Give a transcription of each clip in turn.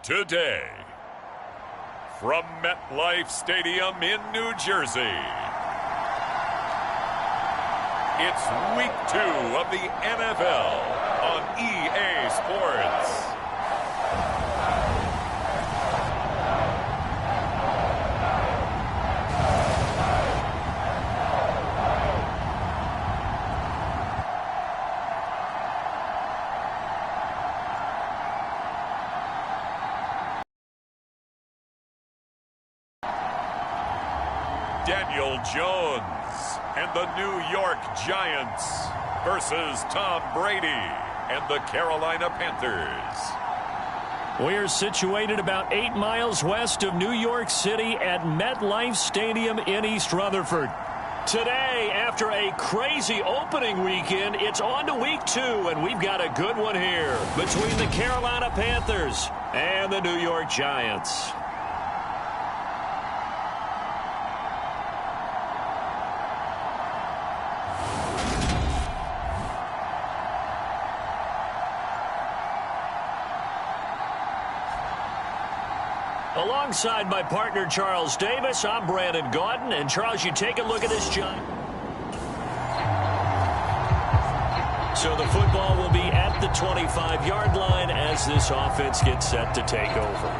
Today, from MetLife Stadium in New Jersey, it's Week 2 of the NFL on EA Sports. Daniel Jones and the New York Giants versus Tom Brady and the Carolina Panthers. We're situated about 8 miles west of New York City at MetLife Stadium in East Rutherford. Today, after a crazy opening weekend, it's on to Week 2, and we've got a good one here between the Carolina Panthers and the New York Giants. Alongside my partner, Charles Davis, I'm Brandon Gaudin. And, Charles, you take a look at this Giant. So the football will be at the 25-yard line as this offense gets set to take over.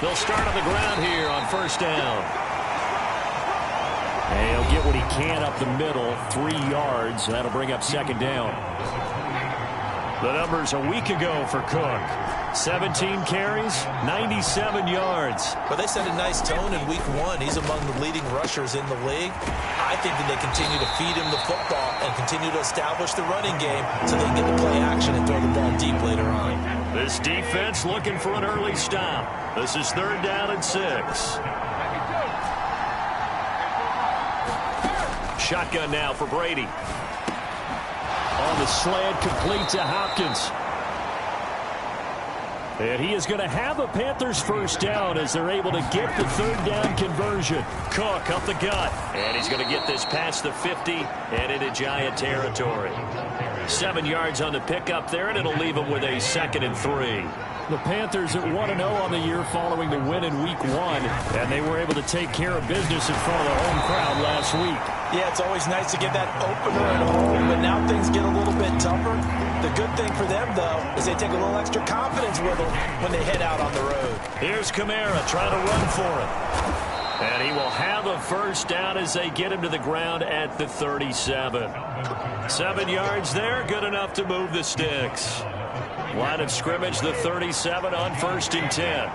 They'll start on the ground here on first down. And he'll get what he can up the middle, 3 yards. That'll bring up second down. The numbers a week ago for Cook. 17 carries, 97 yards. But they set a nice tone in Week 1. He's among the leading rushers in the league. I think that they continue to feed him the football and continue to establish the running game so they can get the play action and throw the ball deep later on. This defense looking for an early stop. This is 3rd down and 6. Shotgun now for Brady. On the slant, complete to Hopkins. And he is going to have a Panthers first down as they're able to get the 3rd down conversion. Cook up the gut. And he's going to get this past the 50 and into Giant territory. 7 yards on the pickup there, and it'll leave him with a 2nd and 3. The Panthers at 1-0 on the year following the win in Week 1, and they were able to take care of business in front of the home crowd last week. Yeah, it's always nice to get that opener at home, but now things get a little bit tougher. The good thing for them, though, is they take a little extra confidence with them when they head out on the road. Here's Kamara trying to run for it. And he will have a first down as they get him to the ground at the 37. 7 yards there, good enough to move the sticks. Line of scrimmage, the 37 on 1st and 10.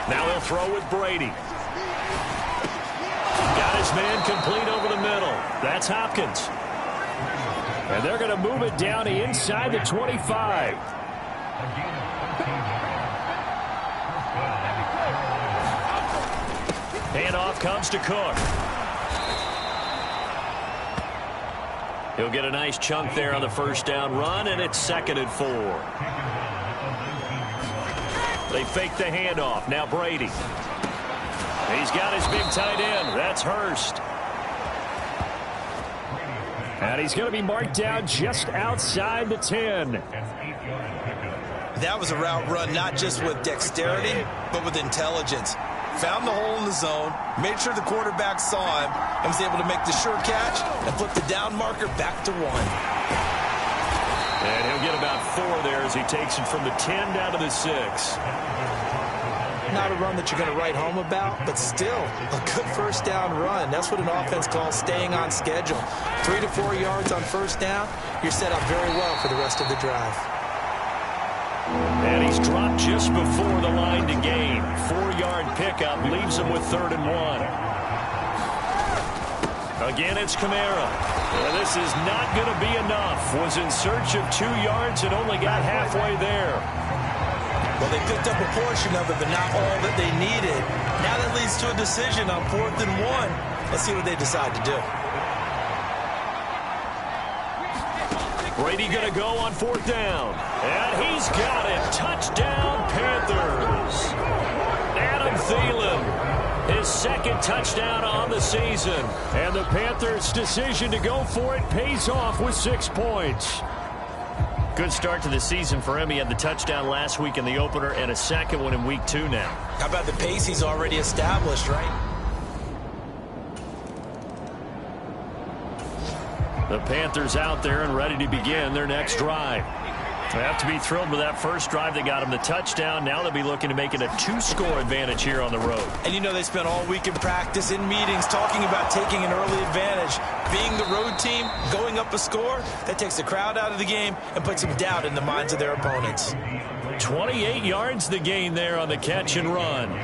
Now he'll throw with Brady. Got his man complete over the middle. That's Hopkins. And they're going to move it down inside the 25. Handoff comes to Cook. He'll get a nice chunk there on the first down run, and it's 2nd and 4. They fake the handoff. Now Brady. He's got his big tight end. That's Hurst. And he's going to be marked down just outside the 10. That was a route run not just with dexterity, but with intelligence. Found the hole in the zone, made sure the quarterback saw him, and was able to make the sure catch and flip the down marker back to 1. And he'll get about 4 there as he takes it from the 10 down to the 6. Not a run that you're going to write home about, but still a good first down run. That's what an offense calls staying on schedule. 3 to 4 yards on first down, you're set up very well for the rest of the drive. And he's dropped just before the line to gain. 4-yard pickup leaves him with 3rd and 1. Again, it's Kamara. And this is not going to be enough. Was in search of 2 yards and only got halfway there. Well, they picked up a portion of it, but not all that they needed. Now that leads to a decision on 4th and 1. Let's see what they decide to do. Brady going to go on 4th down. And he's got it. Touchdown, Panthers. Adam Fehr touchdown on the season. And the Panthers' decision to go for it pays off with 6 points. Good start to the season for him. He had the touchdown last week in the opener and a second one in week 2 now. How about the pace he's already established, right? The Panthers out there and ready to begin their next drive. They have to be thrilled with that first drive. They got them the touchdown. Now they'll be looking to make it a 2-score advantage here on the road. And you know they spent all week in practice, in meetings, talking about taking an early advantage. Being the road team, going up a score, that takes the crowd out of the game and puts some doubt in the minds of their opponents. 28 yards the gain there on the catch and run.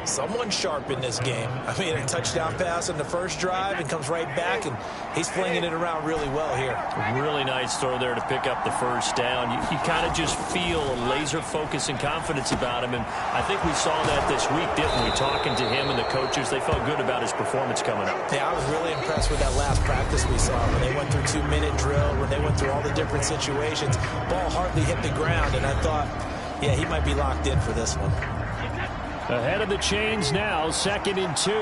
Someone sharp in this game. I mean, a touchdown pass on the first drive and comes right back, and he's flinging it around really well here. Really nice throw there to pick up the first down. You kind of just feel a laser focus and confidence about him, and I think we saw that this week, didn't we? Talking to him and the coaches, they felt good about his performance coming up. Yeah, I was really impressed with that last practice we saw when they went through 2-minute drill, when they went through all the different situations. Ball hardly hit the ground, and I thought, yeah, he might be locked in for this one. Ahead of the chains now, 2nd and 2.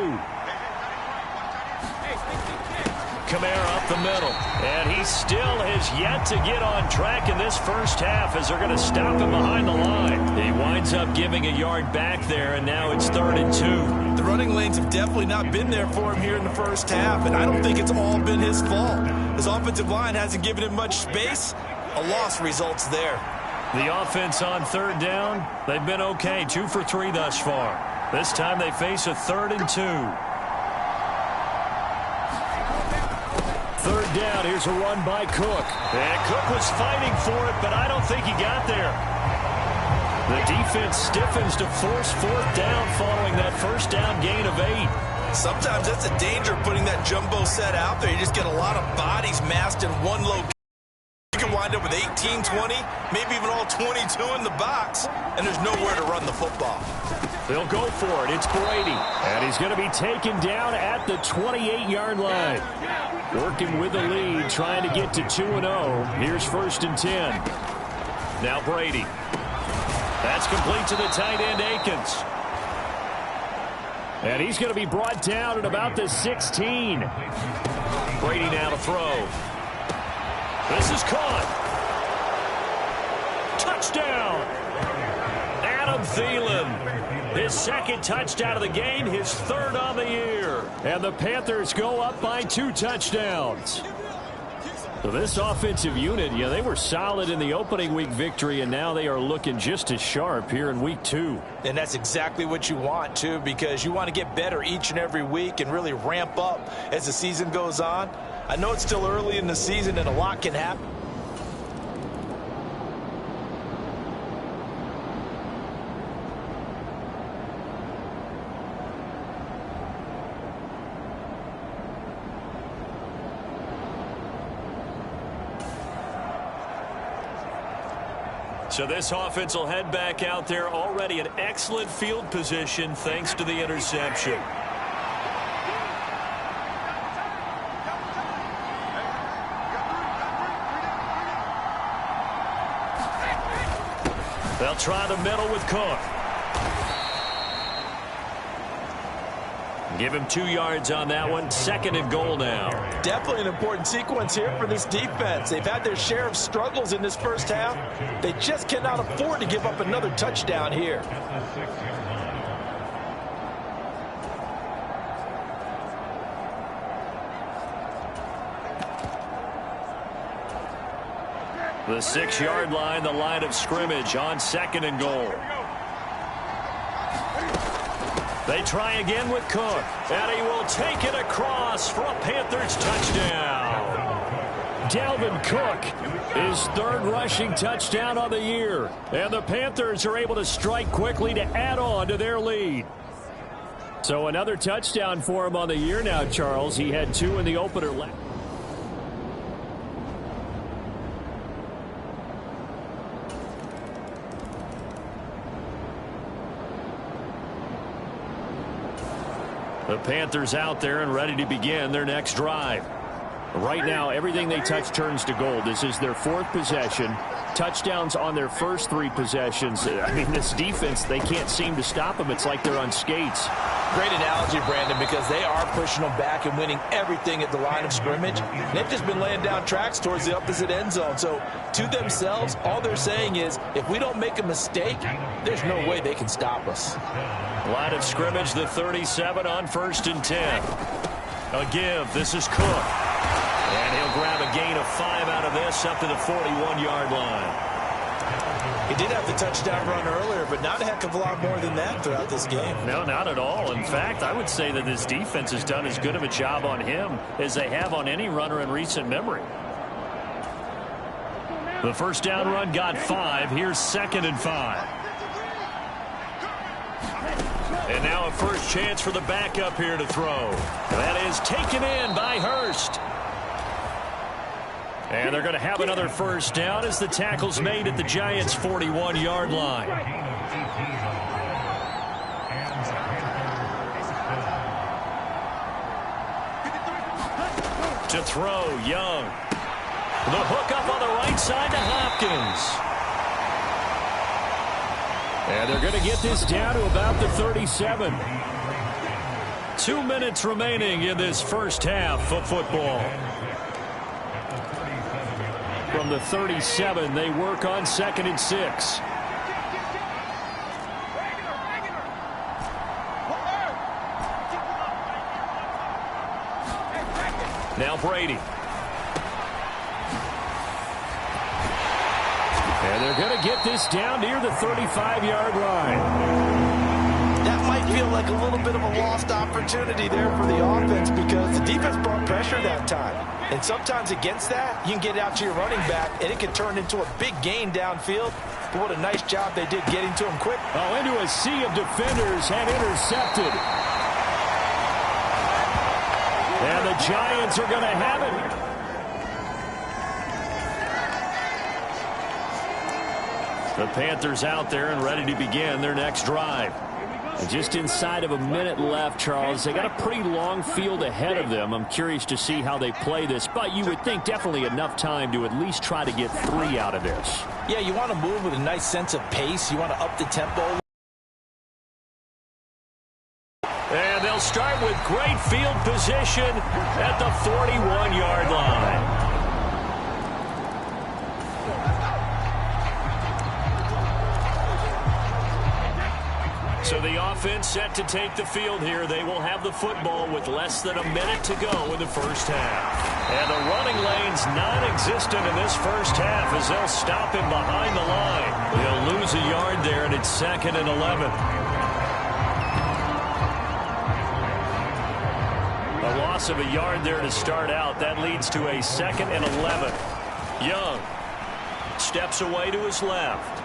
Kamara up the middle, and he still has yet to get on track in this first half as they're going to stop him behind the line. He winds up giving a yard back there, and now it's 3rd and 2. The running lanes have definitely not been there for him here in the first half, and I don't think it's all been his fault. His offensive line hasn't given him much space. A loss results there. The offense on 3rd down, they've been okay, 2 for 3 thus far. This time they face a 3rd and 2. 3rd down, here's a run by Cook. And Cook was fighting for it, but I don't think he got there. The defense stiffens to force 4th down following that first down gain of 8. Sometimes that's a danger of putting that jumbo set out there. You just get a lot of bodies massed in one location. You can wind up with 18, 20, maybe even all 22 in the box, and there's nowhere to run the football. They'll go for it. It's Brady, and he's going to be taken down at the 28-yard line. Working with the lead, trying to get to 2-0. Here's 1st and 10. Now Brady. That's complete to the tight end, Akins. And he's going to be brought down at about the 16. Brady now to throw. This is caught. Touchdown. Adam Thielen. His 2nd touchdown of the game, his 3rd on the year. And the Panthers go up by 2 touchdowns. So this offensive unit, yeah, they were solid in the opening week victory, and now they are looking just as sharp here in week 2. And that's exactly what you want, too, because you want to get better each and every week and really ramp up as the season goes on. I know it's still early in the season and a lot can happen. So this offense will head back out there, already an excellent field position thanks to the interception. They'll try the middle with Cook. Give him 2 yards on that one. 2nd and goal now. Definitely an important sequence here for this defense. They've had their share of struggles in this first half. They just cannot afford to give up another touchdown here. The 6-yard line, the line of scrimmage on 2nd and goal. They try again with Cook, and he will take it across for a Panthers touchdown. Dalvin Cook, his 3rd rushing touchdown on the year. And the Panthers are able to strike quickly to add on to their lead. So another touchdown for him on the year now, Charles. He had 2 in the opener last. The Panthers out there and ready to begin their next drive. Right now, everything they touch turns to gold. This is their 4th possession. Touchdowns on their first 3 possessions. I mean, this defense, they can't seem to stop them. It's like they're on skates. Great analogy, Brandon, because they are pushing them back and winning everything at the line of scrimmage. They've just been laying down tracks towards the opposite end zone. So to themselves, all they're saying is, if we don't make a mistake, there's no way they can stop us. Line of scrimmage, the 37 on 1st and 10. A give. This is Cook. And he'll grab a gain of 5 out of this up to the 41-yard line. He did have the touchdown run earlier, but not a heck of a lot more than that throughout this game. No, not at all. In fact, I would say that this defense has done as good of a job on him as they have on any runner in recent memory. The first down run got 5. Here's 2nd and 5. And now a first chance for the backup here to throw. That is taken in by Hurst. And they're going to have another first down as the tackle's made at the Giants' 41-yard line. To throw, Young. The hook up on the right side to Hopkins. And they're going to get this down to about the 37. 2 minutes remaining in this first half of football. From the 37, they work on 2nd and 6. Now Brady. And they're going to get this down near the 35-yard line. That might feel like a little bit of a lost opportunity there for the offense because the defense brought pressure that time. And sometimes against that, you can get out to your running back, and it can turn into a big gain downfield. But what a nice job they did getting to him quick. Oh, into a sea of defenders and intercepted. And the Giants are going to have it. The Panthers out there and ready to begin their next drive. Just inside of a minute left, Charles. They got a pretty long field ahead of them. I'm curious to see how they play this, but you would think definitely enough time to at least try to get 3 out of this. Yeah, you want to move with a nice sense of pace. You want to up the tempo. And they'll start with great field position at the 41-yard line. So the offense set to take the field here. They will have the football with less than a minute to go in the first half. And the running lane's non-existent in this first half as they'll stop him behind the line. They'll lose a yard there, and it's 2nd and 11. A loss of a yard there to start out. That leads to a 2nd and 11. Young steps away to his left.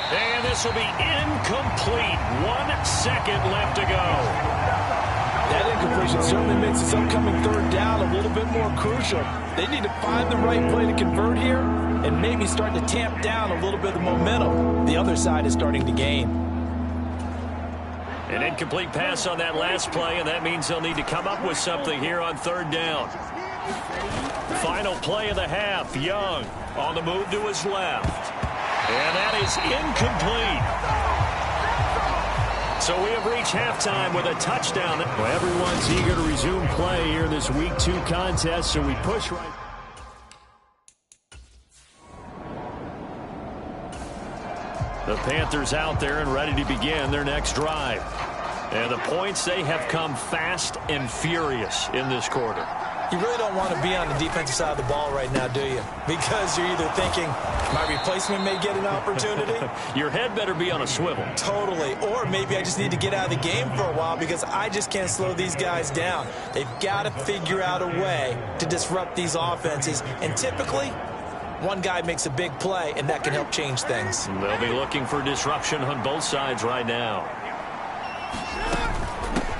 And this will be incomplete. 1 second left to go. That incompletion certainly makes this upcoming third down a little bit more crucial. They need to find the right play to convert here and maybe start to tamp down a little bit of momentum. The other side is starting to gain. An incomplete pass on that last play, and that means they'll need to come up with something here on 3rd down. Final play of the half. Young on the move to his left. And that is incomplete. So we have reached halftime with a touchdown. Well, everyone's eager to resume play here this Week 2 contest, so we push right. The Panthers out there and ready to begin their next drive. And the points, they have come fast and furious in this quarter. You really don't want to be on the defensive side of the ball right now, do you? Because you're either thinking, my replacement may get an opportunity. Your head better be on a swivel. Totally. Or maybe I just need to get out of the game for a while because I just can't slow these guys down. They've got to figure out a way to disrupt these offenses. And typically, one guy makes a big play, and that can help change things. They'll be looking for disruption on both sides right now.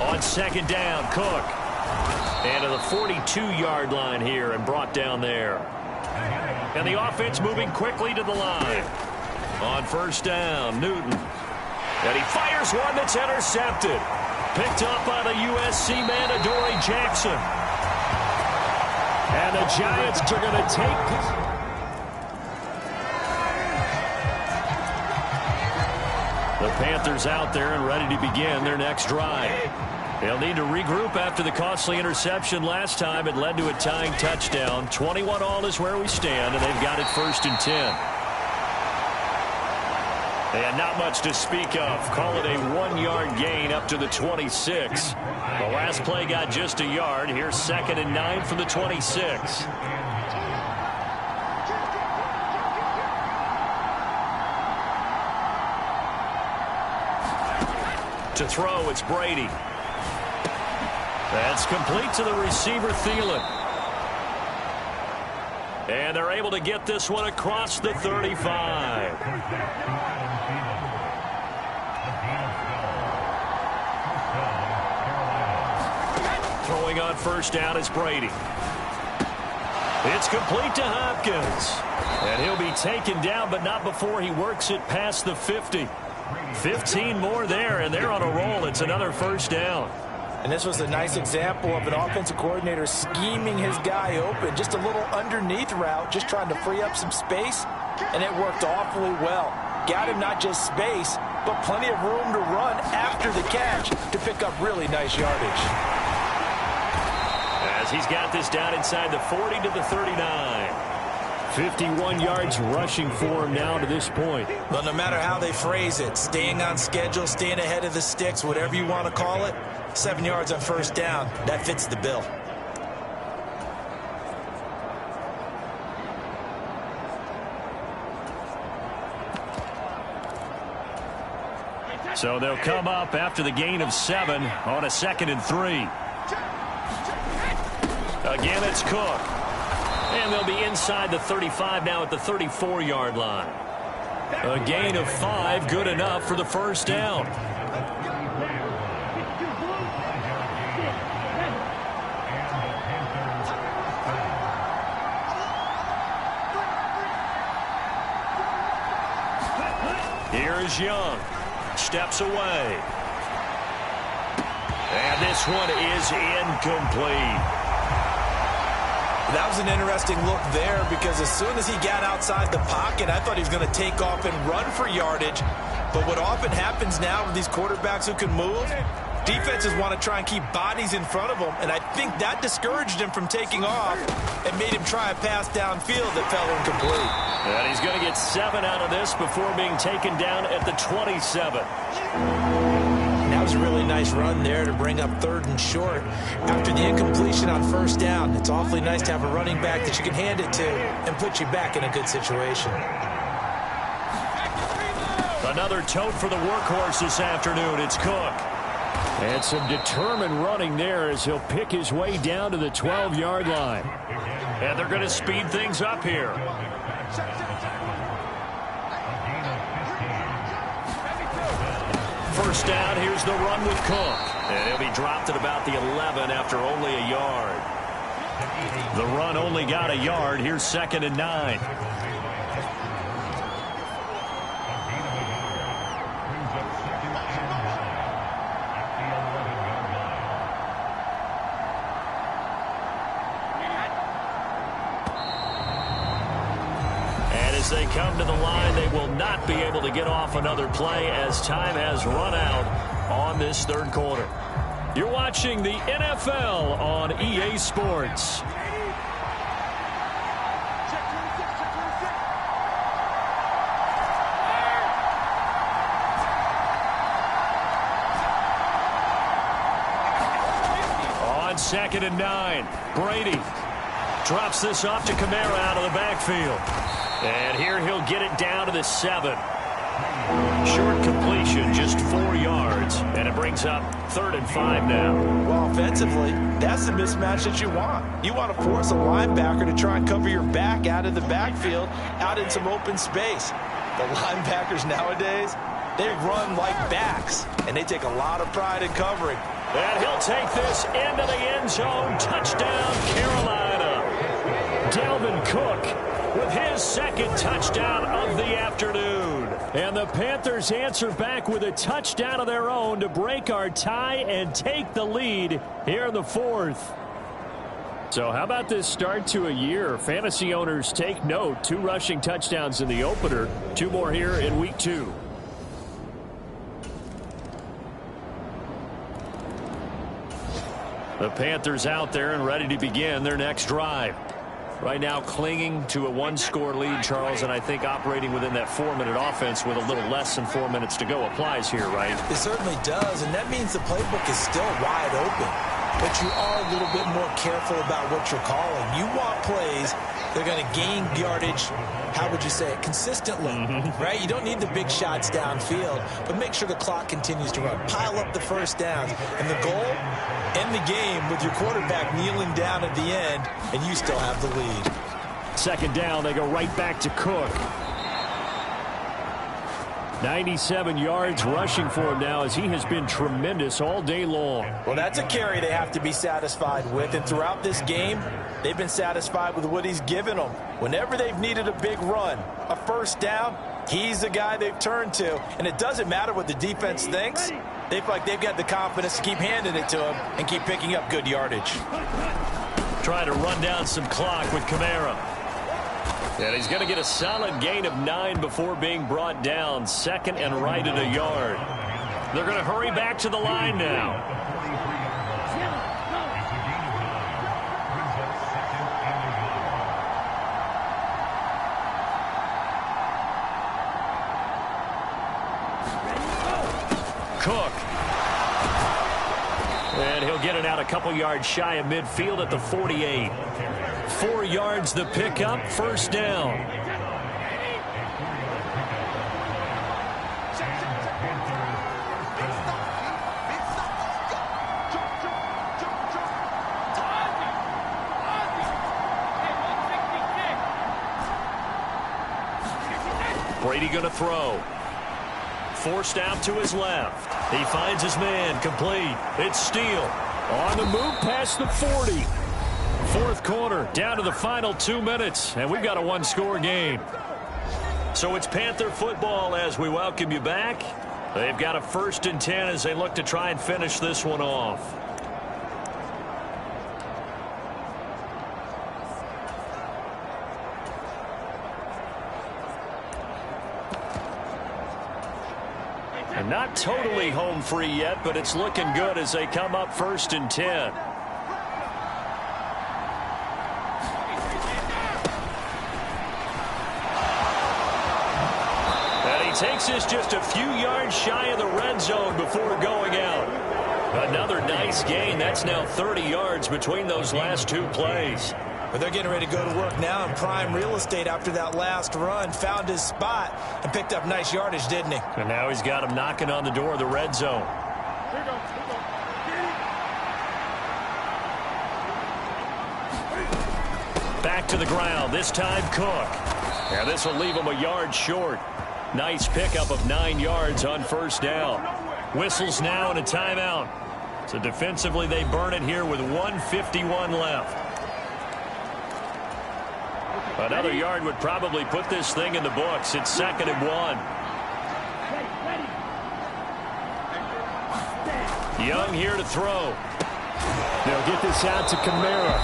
On 2nd down, Cook. And to the 42-yard line here and brought down there. And the offense moving quickly to the line. On 1st down, Newton. And he fires one that's intercepted. Picked up by the USC man, Adoree Jackson. And the Giants are going to take... The Panthers out there and ready to begin their next drive. They'll need to regroup after the costly interception last time. It led to a tying touchdown. 21 all is where we stand, and they've got it 1st and 10. And not much to speak of. Call it a 1-yard gain up to the 26. The last play got just a yard. Here's 2nd and 9 from the 26. To throw, it's Brady. That's complete to the receiver, Thielen. And they're able to get this one across the 35. Throwing on 1st down is Brady. It's complete to Hopkins. And he'll be taken down, but not before he works it past the 50. 15 more there, and they're on a roll. It's another 1st down. And this was a nice example of an offensive coordinator scheming his guy open. Just a little underneath route, just trying to free up some space, and it worked awfully well. Got him not just space, but plenty of room to run after the catch to pick up really nice yardage. As he's got this down inside the 40 to the 39. 51 yards rushing for him now to this point. Well, no matter how they phrase it, staying on schedule, staying ahead of the sticks, whatever you want to call it, 7 yards on 1st down, that fits the bill. So they'll come up after the gain of 7 on a 2nd and 3. Again, it's Cook. And they'll be inside the 35 now at the 34-yard line. A gain of 5, good enough for the 1st down. Here is Young. Steps away. And this one is incomplete. That was an interesting look there because as soon as he got outside the pocket, I thought he was going to take off and run for yardage. But what often happens now with these quarterbacks who can move, defenses want to try and keep bodies in front of them, and I think that discouraged him from taking off and made him try a pass downfield that fell incomplete. And he's going to get 7 out of this before being taken down at the 27. That was a really nice run there to bring up 3rd and short. After the incompletion on 1st down, it's awfully nice to have a running back that you can hand it to and put you back in a good situation. Another tote for the workhorse this afternoon. It's Cook. And some determined running there as he'll pick his way down to the 12-yard line. And they're going to speed things up here. First down, here's the run with Cook. And he'll be dropped at about the 11 after only a yard. The run only got a yard. Here's 2nd and 9. As they come to the line, they will not be able to get off another play as time has run out on this 3rd quarter. You're watching the NFL on EA Sports. On 2nd and 9, Brady drops this off to Kamara out of the backfield. And here he'll get it down to the 7. Short completion, just 4 yards. And it brings up 3rd and 5 now. Well, offensively, that's the mismatch that you want. You want to force a linebacker to try and cover your back out of the backfield, out in some open space. The linebackers nowadays, they run like backs, and they take a lot of pride in covering. And he'll take this into the end zone. Touchdown, Carolina. Dalvin Cook with his 2nd touchdown of the afternoon. And the Panthers answer back with a touchdown of their own to break our tie and take the lead here in the 4th. So how about this start to a year? Fantasy owners take note. 2 rushing touchdowns in the opener. 2 more here in week 2. The Panthers out there and ready to begin their next drive. Right now clinging to a one-score lead, Charles, and I think operating within that 4-minute offense with a little less than 4 minutes to go applies here, right? It certainly does, and that means the playbook is still wide open. But you are a little bit more careful about what you're calling. You want plays that are going to gain yardage, how would you say it, consistently, right? You don't need the big shots downfield, but make sure the clock continues to run. Pile up the first downs. And the goal, end the game with your quarterback kneeling down at the end, and you still have the lead. Second down, they go right back to Cook. 97 yards rushing for him now as he has been tremendous all day long. Well, that's a carry they have to be satisfied with, and throughout this game, they've been satisfied with what he's given them. Whenever they've needed a big run, a first down, he's the guy they've turned to, and it doesn't matter what the defense thinks. They feel like they've got the confidence to keep handing it to him and keep picking up good yardage. Trying to run down some clock with Kamara. And he's going to get a solid gain of 9 before being brought down. Second and right at a yard. They're going to hurry back to the line now. Cook. And he'll get it out a couple yards shy of midfield at the 48. 4 yards the pickup, first down. Brady going to throw. Forced out to his left. He finds his man, complete. It's Steele. On the move past the 40. Fourth quarter, down to the final 2 minutes, and we've got a one-score game. So it's Panther football as we welcome you back. They've got a 1st and 10 as they look to try and finish this one off. And not totally home free yet, but it's looking good as they come up 1st and 10. Takes us just a few yards shy of the red zone before going out. Another nice gain. That's now 30 yards between those last 2 plays. But they're getting ready to go to work now in prime real estate after that last run. Found his spot and picked up nice yardage, didn't he? And now he's got him knocking on the door of the red zone. Back to the ground. This time Cook. And this will leave him a yard short. Nice pickup of 9 yards on first down. Whistles now and a timeout. So defensively they burn it here with 1:51 left. Another yard would probably put this thing in the books. It's 2nd and 1. Young here to throw. They'll get this out to Kamara.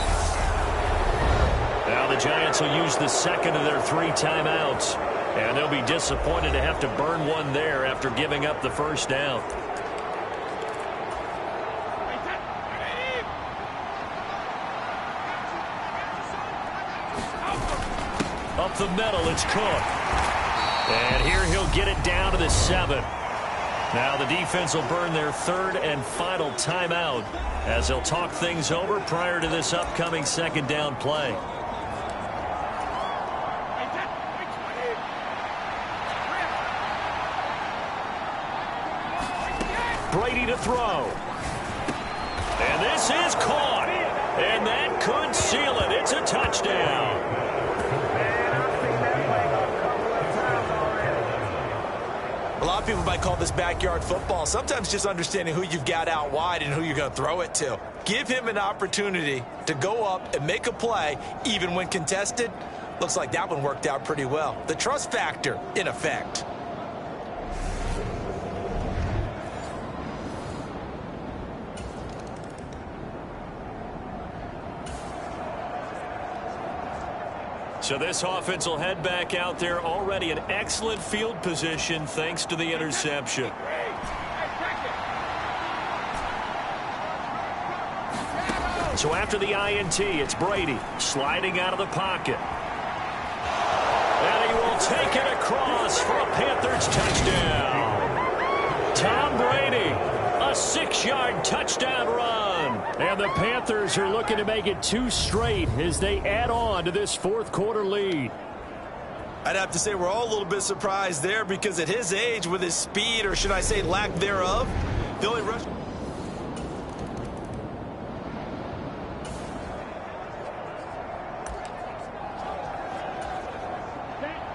Now the Giants will use the 2nd of their 3 timeouts. And they'll be disappointed to have to burn one there after giving up the first down. Up the middle, it's Cook. And here he'll get it down to the 7. Now the defense will burn their 3rd and final timeout as they'll talk things over prior to this upcoming 2nd down play. Brady to throw. And this is caught. And that could seal it. It's a touchdown. A lot of people might call this backyard football. Sometimes just understanding who you've got out wide and who you're going to throw it to. Give him an opportunity to go up and make a play, even when contested. Looks like that one worked out pretty well. The trust factor, in effect. So this offense will head back out there, already in excellent field position thanks to the interception. So after the INT, it's Brady sliding out of the pocket. And he will take it across for a Panthers touchdown. Tom Brady, a 6-yard touchdown run. And the Panthers are looking to make it 2 straight as they add on to this fourth-quarter lead. I'd have to say we're all a little bit surprised there because at his age, with his speed, or should I say lack thereof, the only rush...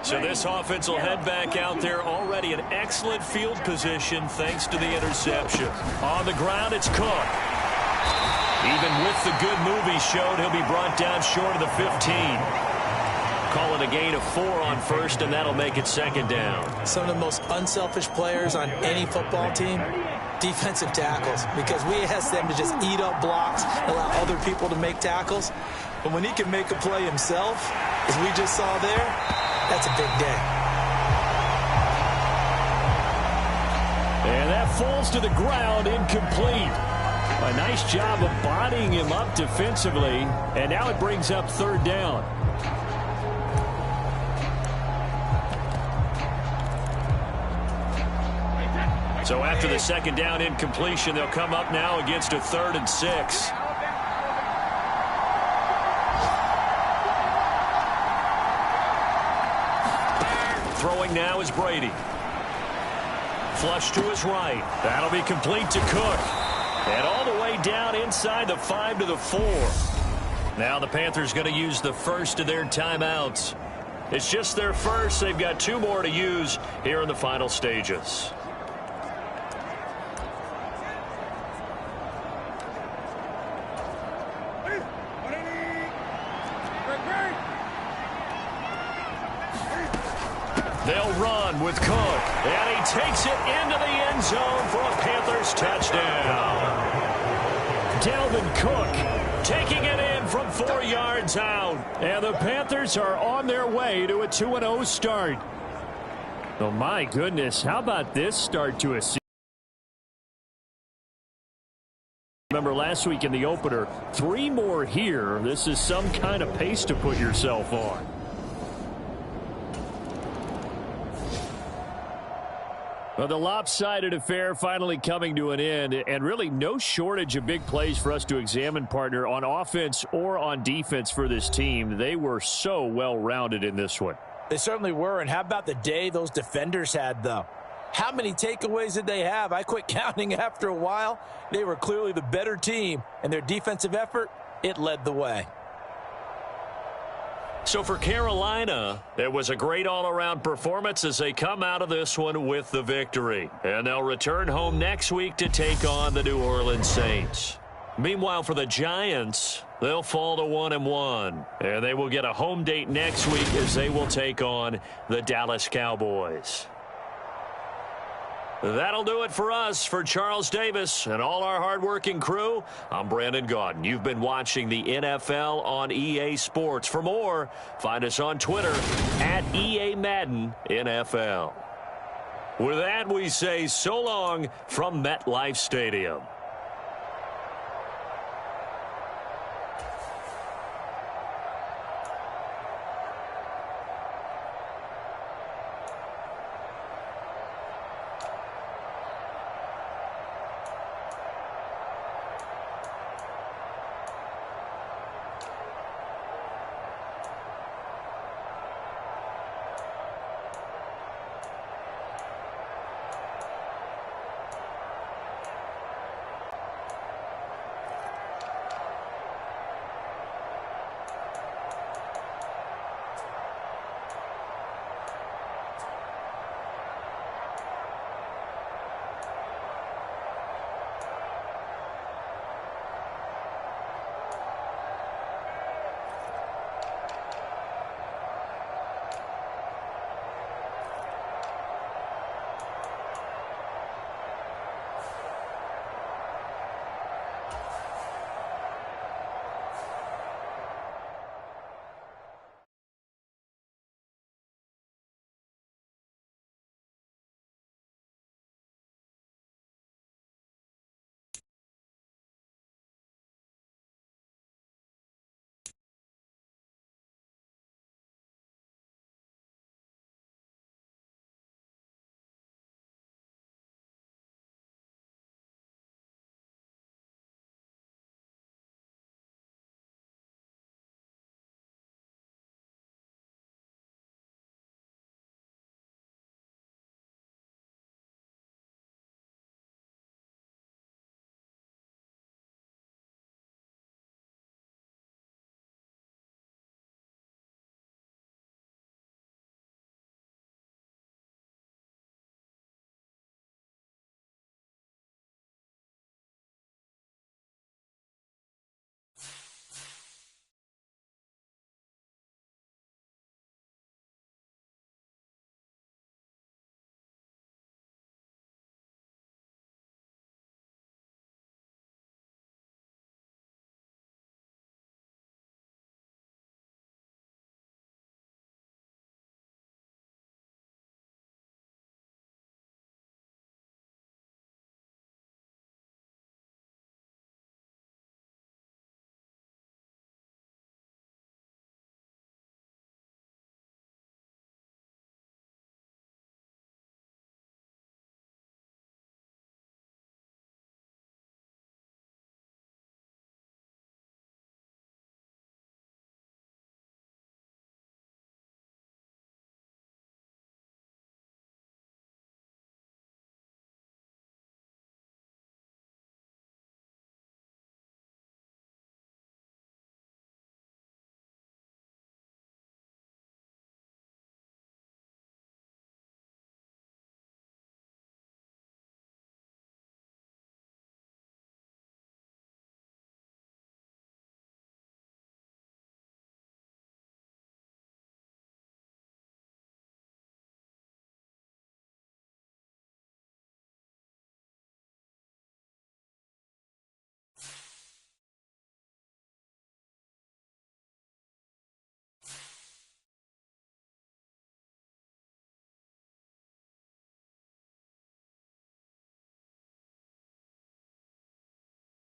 So this offense will head back out there, already in excellent field position thanks to the interception. On the ground, it's Cook. Even with the good move he showed, he'll be brought down short of the 15. Calling a gain of 4 on first, and that'll make it second down. Some of the most unselfish players on any football team, defensive tackles, because we ask them to just eat up blocks, allow other people to make tackles. But when he can make a play himself, as we just saw there, that's a big day. And that falls to the ground, incomplete. A nice job of bodying him up defensively, and now it brings up third down. So after the second down incompletion, they'll come up now against a 3rd and 6. Throwing now is Brady. Flush to his right. That'll be complete to Cook. And all the way down inside the 5 to the 4. Now the Panthers going to use the first of their timeouts. It's just their first. They've got 2 more to use here in the final stages. They'll run with Cook, and he takes it into the end zone for a Panthers touchdown. Dalvin Cook taking it in from 4 yards out. And the Panthers are on their way to a 2-0 start. Oh, my goodness. How about this start to a season? Remember last week in the opener, 3 more here. This is some kind of pace to put yourself on. Well, the lopsided affair finally coming to an end, and really no shortage of big plays for us to examine, partner, on offense or on defense for this team. They were so well-rounded in this one. They certainly were, and how about the day those defenders had, though? How many takeaways did they have? I quit counting after a while. They were clearly the better team, and their defensive effort, it led the way. So for Carolina, it was a great all-around performance as they come out of this one with the victory. And they'll return home next week to take on the New Orleans Saints. Meanwhile, for the Giants, they'll fall to 1-1. And they will get a home date next week as they will take on the Dallas Cowboys. That'll do it for us. For Charles Davis and all our hardworking crew, I'm Brandon Gaudin. You've been watching the NFL on EA Sports. For more, find us on Twitter at EA Madden NFL. With that, we say so long from MetLife Stadium.